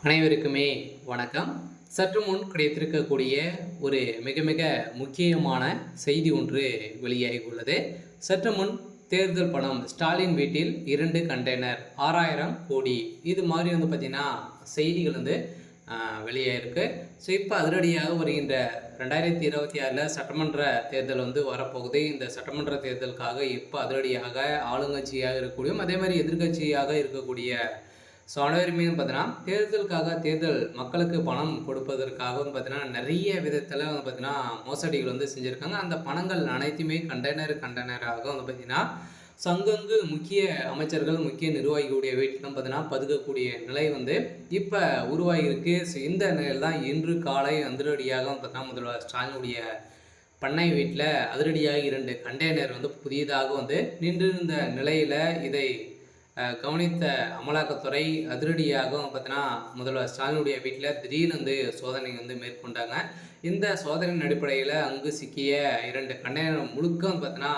அனைவருக்குமே வணக்கம். சற்று முன் கிடைத்திருக்கக்கூடிய ஒரு மிக மிக முக்கியமான செய்தி ஒன்று வெளியாகி உள்ளது. சற்று முன் தேர்தல் பணம் ஸ்டாலின் வீட்டில் 2 கண்டெய்னர் 6000 கோடி இது மாதிரி பார்த்தீங்கன்னா செய்திகள் வெளியாயிருக்கு. ஸோ இப்போ அதிரடியாக வருகின்ற 2026 சட்டமன்ற தேர்தல் வரப்போகுது. இந்த சட்டமன்ற தேர்தலுக்காக இப்போ அதிரடியாக ஆளுங்கட்சியாக இருக்கக்கூடியும் அதே மாதிரி எதிர்கட்சியாக இருக்கக்கூடிய ஸோ அனைவருமே பார்த்தீங்கன்னா தேர்தலுக்காக தேர்தல் மக்களுக்கு பணம் கொடுப்பதற்காகவும் பார்த்தீங்கன்னா நிறைய விதத்தில் பார்த்தீங்கன்னா மோசடிகள் செஞ்சுருக்காங்க. அந்த பணங்கள் அனைத்துமே கண்டெய்னராக பார்த்தீங்கன்னா சங்கங்கு முக்கிய அமைச்சர்கள் முக்கிய நிர்வாகிகளுடைய வீட்டிலும் பார்த்தீங்கன்னா பதுக்கக்கூடிய நிலை இப்போ உருவாகியிருக்கு. ஸோ இந்த நிலையில் தான் இன்று காலை அதிரடியாக பார்த்தீங்கன்னா முதல்வர் ஸ்டாலினுடைய பண்ணை வீட்டில் அதிரடியாக 2 கண்டெய்னர் புதியதாக நின்றிருந்த நிலையில் இதை கவனித்த அமலாக்கத்துறை அதிரடியாக பார்த்தீங்கன்னா முதல்வர் ஸ்டாலினுடைய வீட்டில் திடீர்னு சோதனை மேற்கொண்டாங்க. இந்த சோதனையின் அடிப்படையில் அங்கு சிக்கிய 2 கண்டெய்னர் முழுக்க பார்த்தீங்கன்னா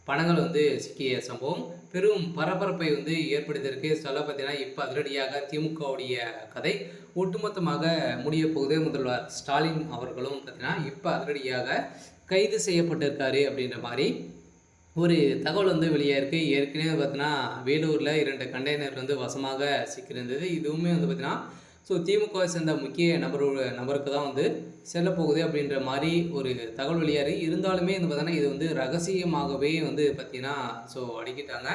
பணங்கள் சிக்கிய சம்பவம் பெரும் பரபரப்பை ஏற்படுத்தியிருக்கு. சொல்ல பார்த்தீங்கன்னா இப்போ அதிரடியாக திமுகவுடைய கதை ஒட்டுமொத்தமாக முடிய போகுது. முதல்வர் ஸ்டாலின் அவர்களும் பார்த்தீங்கன்னா இப்போ அதிரடியாக கைது செய்யப்பட்டிருக்காரு அப்படின்ற மாதிரி ஒரு தகவல் வெளியாயிருக்கு. ஏற்கனவே பார்த்தீங்கன்னா வேலூரில் 2 கண்டெய்னர் வசமாக சிக்கியிருந்தது. இதுவுமே பார்த்தீங்கன்னா ஸோ திமுகவை சேர்ந்த முக்கிய நபருக்கு தான் செல்லப்போகுது அப்படின்ற மாதிரி ஒரு தகவல் வெளியாகி இருந்தாலுமே பார்த்தீங்கன்னா இது ரகசியமாகவே பார்த்தீங்கன்னா ஸோ அடிக்கிட்டாங்க.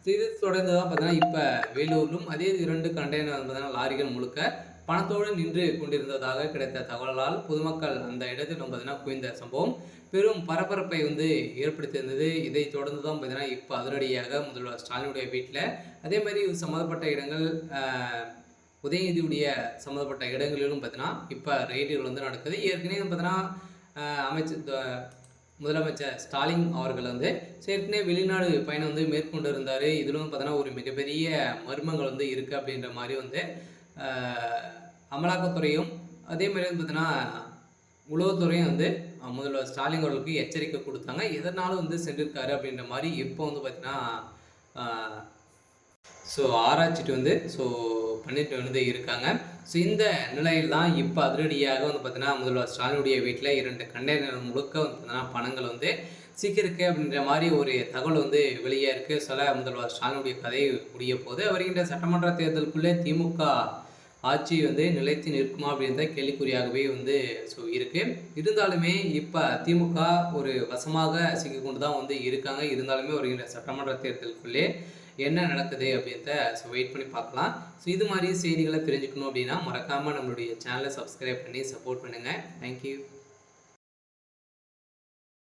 ஸோ இது தொடர்ந்து தான் பார்த்தீங்கன்னா இப்போ வேலூரிலும் அதே 2 கண்டெய்னர் பார்த்தீங்கன்னா லாரிகள் முழுக்க பணத்தோடு நின்று கொண்டிருந்ததாக கிடைத்த தகவலால் பொதுமக்கள் அந்த இடத்தில் பார்த்தீங்கன்னா குவிந்த சம்பவம் பெரும் பரபரப்பை ஏற்படுத்தியிருந்தது. இதை தொடர்ந்து தான் பார்த்தீங்கன்னா இப்போ அதிரடியாக முதல்வர் ஸ்டாலினுடைய வீட்டில் அதே மாதிரி சம்மந்தப்பட்ட இடங்கள் உதயநிதியுடைய சம்மந்தப்பட்ட இடங்களிலும் பார்த்தீங்கன்னா இப்போ ரெய்டுகள் நடக்குது. ஏற்கனவே பார்த்தீங்கன்னா முதலமைச்சர் ஸ்டாலின் அவர்கள் ஏற்கனவே வெளிநாடு பயணம் மேற்கொண்டு இருந்தார். இதிலும் பார்த்தீங்கன்னா ஒரு மிகப்பெரிய மர்மங்கள் இருக்குது அப்படின்ற மாதிரி அமலாக்கத்துறையும் அதே மாதிரி பார்த்தீங்கன்னா உளவுத்துறையும் முதல்வர் ஸ்டாலின் அவர்களுக்கு எச்சரிக்கை கொடுத்தாங்க. எதனாலும் சென்றிருக்காரு அப்படின்ற மாதிரி இப்போ பார்த்தீங்கன்னா ஸோ ஆராய்ச்சிட்டு ஸோ பண்ணிட்டு இருக்காங்க. ஸோ இந்த நிலையில் தான் இப்போ அதிரடியாக பார்த்தீங்கன்னா முதல்வர் ஸ்டாலினுடைய வீட்டில் 2 கண்டெய்னர் முழுக்க பார்த்தீங்கன்னா பணங்கள் சிக்கிருக்கு அப்படின்ற மாதிரி ஒரு தகவல் வெளியே இருக்குது. சொல்ல முதல்வர் ஸ்டாலினுடைய கதை முடிய போது வருகின்ற சட்டமன்ற தேர்தலுக்குள்ளே திமுக ஆட்சி நிலைத்து நிற்குமா அப்படின்ற கேள்விக்குறியாகவே ஸோ இருக்குது. இருந்தாலுமே இப்போ திமுக ஒரு வசமாக சிக்கிக்கொண்டு தான் இருக்காங்க. இருந்தாலுமே வருகின்ற சட்டமன்ற தேர்தலுக்குள்ளே என்ன நடக்குது அப்படின்றத ஸோ வெயிட் பண்ணி பார்க்கலாம். ஸோ இது மாதிரி செய்திகளை தெரிஞ்சுக்கணும் அப்படின்னா மறக்காமல் நம்மளுடைய சேனலை சப்ஸ்கிரைப் பண்ணி சப்போர்ட் பண்ணுங்கள். தேங்க்யூ.